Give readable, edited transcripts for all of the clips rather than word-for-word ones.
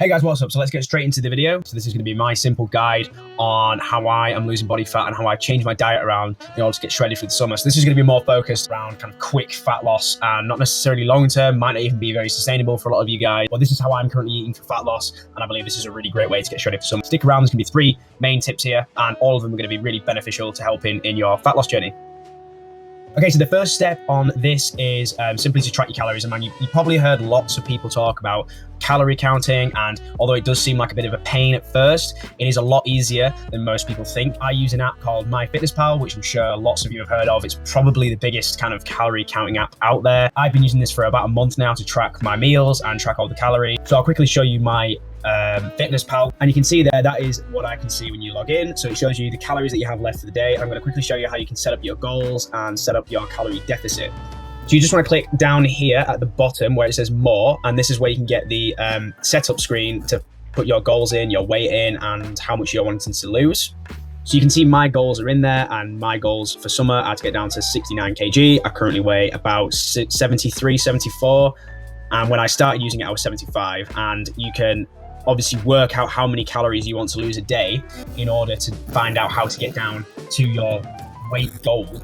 Hey guys, what's up? So let's get straight into the video. So this is going to be my simple guide on how I am losing body fat and how I change my diet around in order to get shredded for the summer. So this is going to be more focused around kind of quick fat loss and not necessarily long term, might not even be very sustainable for a lot of you guys. But this is how I'm currently eating for fat loss, and I believe this is a really great way to get shredded for summer. Stick around, there's going to be 3 main tips here, and all of them are going to be really beneficial to helping in your fat loss journey. Okay, so the first step on this is simply to track your calories. And man, you probably heard lots of people talk about calorie counting, and although it does seem like a bit of a pain at first, it is a lot easier than most people think. I use an app called MyFitnessPal, which I'm sure lots of you have heard of. It's probably the biggest kind of calorie counting app out there. I've been using this for about a month now to track my meals and track all the calories. So I'll quickly show you my FitnessPal, and you can see there, that is what I can see when you log in. So it shows you the calories that you have left for the day. I'm going to quickly show you how you can set up your goals and set up your calorie deficit. So you just want to click down here at the bottom where it says more, and this is where you can get the setup screen to put your goals in, your weight in, and how much you're wanting to lose. So you can see my goals are in there, and my goals for summer are to get down to 69 kg. I currently weigh about 73, 74, and when I started using it I was 75, and you can obviously work out how many calories you want to lose a day in order to find out how to get down to your weight goal.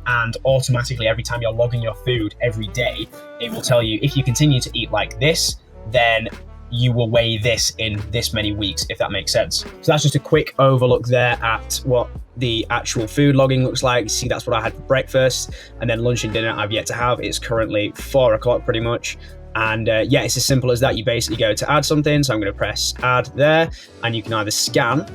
And automatically, every time you're logging your food every day, it will tell you if you continue to eat like this, then you will weigh this in this many weeks, if that makes sense. So that's just a quick overlook there at what the actual food logging looks like. You see, that's what I had for breakfast, and then lunch and dinner I've yet to have. It's currently 4 o'clock pretty much. And yeah, it's as simple as that. You basically go to add something. So I'm going to press add there, and you can either scan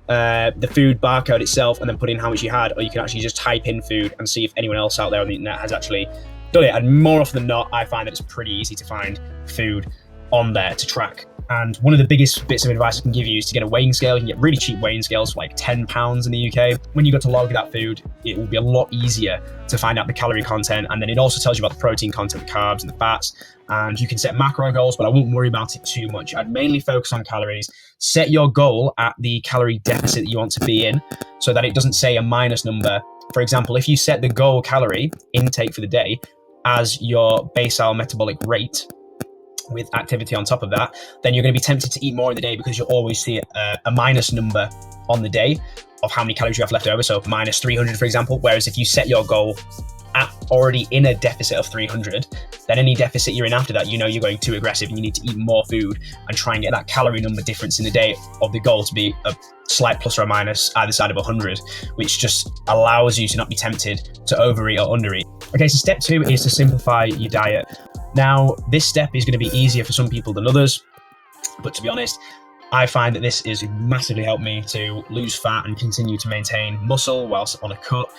the food barcode itself and then put in how much you had, or you can actually just type in food and see if anyone else out there on the internet has actually done it. And more often than not, I find that it's pretty easy to find food on there to track. And one of the biggest bits of advice I can give you is to get a weighing scale. You can get really cheap weighing scales for like £10 in the UK. When you go to log that food, it will be a lot easier to find out the calorie content. And then it also tells you about the protein content, the carbs and the fats. And you can set macro goals, but I won't worry about it too much. I'd mainly focus on calories. Set your goal at the calorie deficit that you want to be in, so that it doesn't say a minus number. For example, if you set the goal calorie intake for the day as your basal metabolic rate, with activity on top of that, then you're going to be tempted to eat more in the day, because you'll always see a minus number on the day of how many calories you have left over. So minus 300, for example. Whereas if you set your goal at already in a deficit of 300, then any deficit you're in after that, you know you're going too aggressive and you need to eat more food and try and get that calorie number difference in the day of the goal to be a slight plus or minus either side of 100, which just allows you to not be tempted to overeat or undereat. Okay, so step 2 is to simplify your diet. Now, this step is going to be easier for some people than others, but to be honest, I find that this is massively helped me to lose fat and continue to maintain muscle whilst on a cut.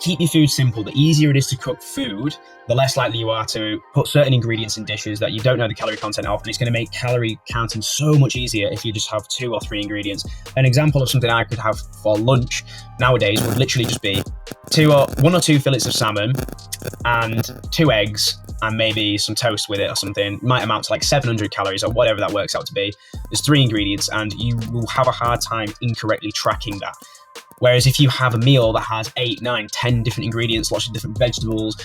Keep your food simple. The easier it is to cook food, the less likely you are to put certain ingredients in dishes that you don't know the calorie content of, and it's going to make calorie counting so much easier if you just have 2 or 3 ingredients. An example of something I could have for lunch nowadays would literally just be 1 or 2 fillets of salmon and 2 eggs and maybe some toast with it or something. It might amount to like 700 calories or whatever that works out to be. There's 3 ingredients, and you will have a hard time incorrectly tracking that. Whereas if you have a meal that has 8, 9, 10 different ingredients, lots of different vegetables,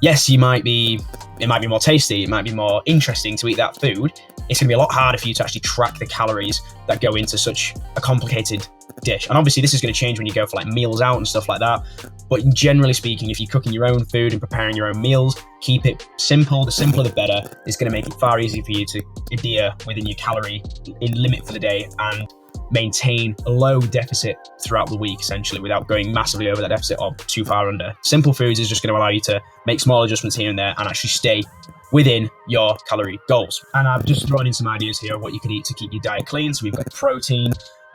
yes, it might be more tasty, it might be more interesting to eat that food. It's going to be a lot harder for you to actually track the calories that go into such a complicated dish. And obviously this is going to change when you go for like meals out and stuff like that. But generally speaking, if you're cooking your own food and preparing your own meals, keep it simple. The simpler the better. It's going to make it far easier for you to adhere within your calorie limit for the day and maintain a low deficit throughout the week, essentially, without going massively over that deficit or too far under. Simple foods is just going to allow you to make small adjustments here and there and actually stay within your calorie goals. And I've just thrown in some ideas here of what you can eat to keep your diet clean. So we've got protein,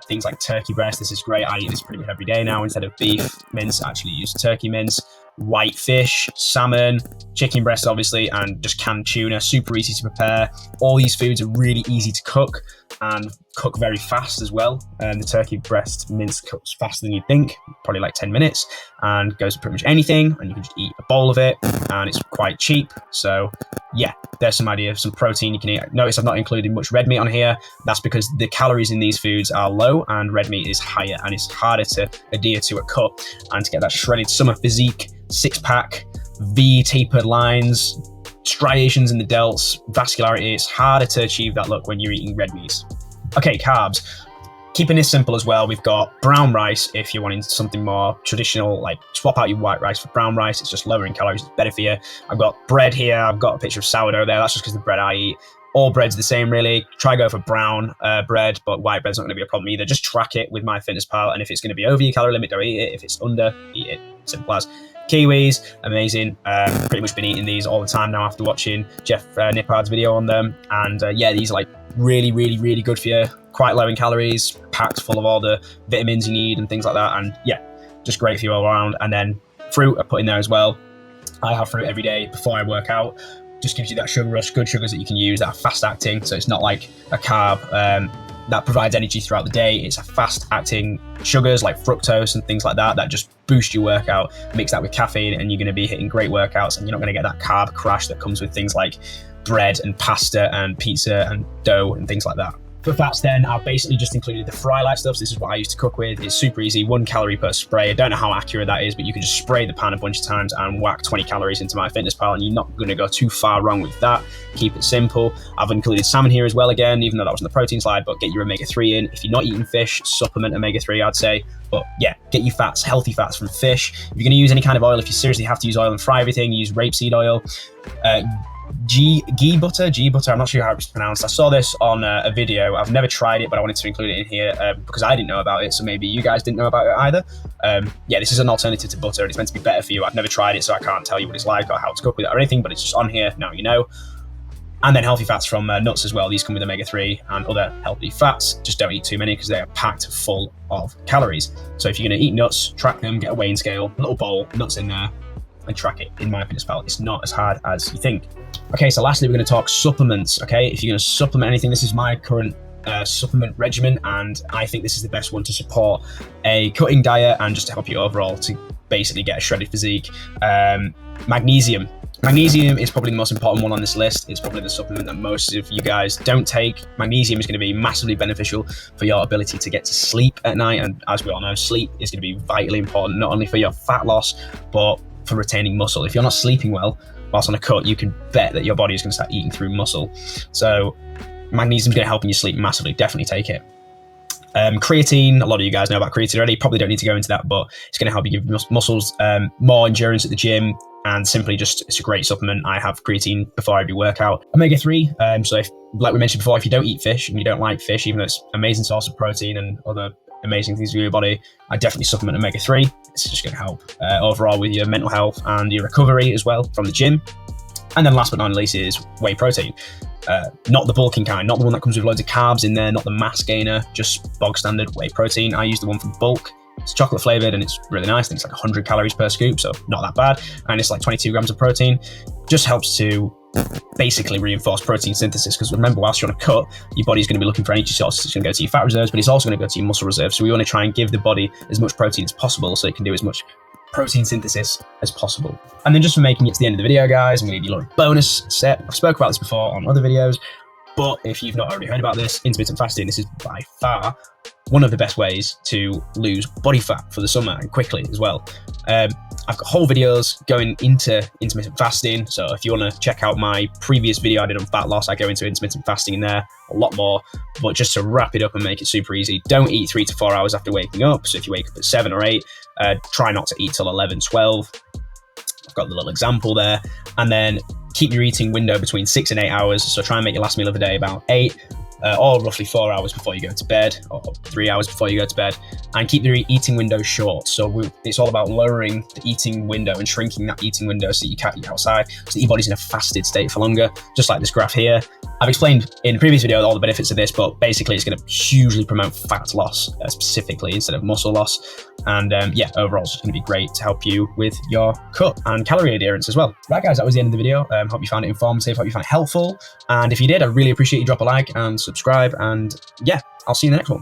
things like turkey breast. This is great. I eat this pretty much every day now. Instead of beef mince, I actually use turkey mince. White fish, salmon, chicken breast, obviously, and just canned tuna. Super easy to prepare. All these foods are really easy to cook and cook very fast as well. And the turkey breast mince cooks faster than you'd think, probably like 10 minutes, and goes to pretty much anything. And you can just eat a bowl of it, and it's quite cheap. So yeah, there's some idea of some protein you can eat. Notice I've not included much red meat on here. That's because the calories in these foods are low and red meat is higher, and it's harder to adhere to a cut and to get that shredded summer physique, 6-pack, V tapered lines, striations in the delts, vascularity. It's harder to achieve that look when you're eating red meats. Okay, carbs. Keeping this simple as well, we've got brown rice if you're wanting something more traditional, like swap out your white rice for brown rice. It's just lower in calories, it's better for you. I've got bread here, I've got a picture of sourdough there, that's just because the bread I eat. All bread's the same really. Try go for brown bread, but white bread's not going to be a problem either. Just track it with MyFitnessPal, and if it's going to be over your calorie limit, don't eat it. If it's under, eat it. Simple as. Kiwis, amazing. Pretty much been eating these all the time now after watching Jeff Nippard's video on them. And yeah, these are like really, really, really good for you. Quite low in calories, packed full of all the vitamins you need and things like that. And yeah, just great for you all around. And then fruit I put in there as well. I have fruit every day before I work out. Just gives you that sugar rush, good sugars that you can use that are fast acting. So it's not like a carb that provides energy throughout the day. It's a fast acting sugars like fructose and things like that just boost your workout. Mix that with caffeine and you're going to be hitting great workouts, and you're not going to get that carb crash that comes with things like bread and pasta and pizza and dough and things like that. For fats then, I've basically just included the fry light stuff. So this is what I used to cook with. It's super easy, 1 calorie per spray. I don't know how accurate that is, but you can just spray the pan a bunch of times and whack 20 calories into MyFitnessPal, and you're not going to go too far wrong with that. Keep it simple. I've included salmon here as well again, even though that was on the protein slide, but get your omega-3 in. If you're not eating fish, supplement omega-3, I'd say. But yeah, get your fats, healthy fats from fish. If you're going to use any kind of oil, if you seriously have to use oil and fry everything, use rapeseed oil. Ghee butter, I'm not sure how it's pronounced. I saw this on a video. I've never tried it, but I wanted to include it in here because I didn't know about it, so maybe you guys didn't know about it either. Yeah, this is an alternative to butter, and it's meant to be better for you. I've never tried it, so I can't tell you what it's like or how to cook with it or anything, but it's just on here, now you know. And then healthy fats from nuts as well. These come with omega-3 and other healthy fats. Just don't eat too many because they are packed full of calories. So if you're going to eat nuts, track them, get a weighing scale, a little bowl, nuts in there, and track it in MyFitnessPal. It's not as hard as you think. Okay, so lastly, we're going to talk supplements. Okay, if you're going to supplement anything, this is my current supplement regimen, and I think this is the best one to support a cutting diet and just to help you overall to basically get a shredded physique. Magnesium. Magnesium is probably the most important one on this list. It's probably the supplement that most of you guys don't take. Magnesium is going to be massively beneficial for your ability to get to sleep at night, and as we all know, sleep is going to be vitally important, not only for your fat loss, but for retaining muscle. If you're not sleeping well whilst on a cut, you can bet that your body is going to start eating through muscle. So magnesium is going to help in your sleep massively. Definitely take it. Creatine, a lot of you guys know about creatine already. Probably don't need to go into that, but it's going to help you give muscles more endurance at the gym, and simply just, it's a great supplement. I have creatine before every workout. Omega-3, so if, like we mentioned before, if you don't eat fish and you don't like fish, even though it's an amazing source of protein and other amazing things for your body, I definitely supplement omega-3. It's just going to help overall with your mental health and your recovery as well from the gym. And then last but not least is whey protein. Not the bulking kind, not the one that comes with loads of carbs in there, not the mass gainer, just bog standard whey protein. I use the one from Bulk. It's chocolate flavored and it's really nice. I think it's like 100 calories per scoop, so not that bad. And it's like 22 grams of protein. Just helps to basically reinforce protein synthesis, because remember, whilst you're on a cut, your body's going to be looking for energy sources. It's going to go to your fat reserves, but it's also going to go to your muscle reserves. So we want to try and give the body as much protein as possible so it can do as much protein synthesis as possible. And then just for making it to the end of the video, guys, I'm going to give you a little bonus set. I've spoken about this before on other videos, but if you've not already heard about this, intermittent fasting, this is by far one of the best ways to lose body fat for the summer, and quickly as well. I've got whole videos going into intermittent fasting, so if you want to check out my previous video I did on fat loss, I go into intermittent fasting in there a lot more. But just to wrap it up and make it super easy, don't eat 3 to 4 hours after waking up. So if you wake up at 7 or 8, try not to eat till 11, 12. I've got the little example there. And then keep your eating window between 6 and 8 hours. So try and make your last meal of the day about 8. Or roughly 4 hours before you go to bed, or 3 hours before you go to bed, and keep the eating window short. So it's all about lowering the eating window and shrinking that eating window so you can't eat outside, so that your body's in a fasted state for longer, just like this graph here. I've explained in the previous video all the benefits of this, but basically it's going to hugely promote fat loss specifically instead of muscle loss. And yeah, overall it's going to be great to help you with your cut and calorie adherence as well. Right guys, that was the end of the video. Hope you found it informative, hope you found it helpful. And if you did, I really appreciate you drop a like and subscribe. And yeah, I'll see you in the next one.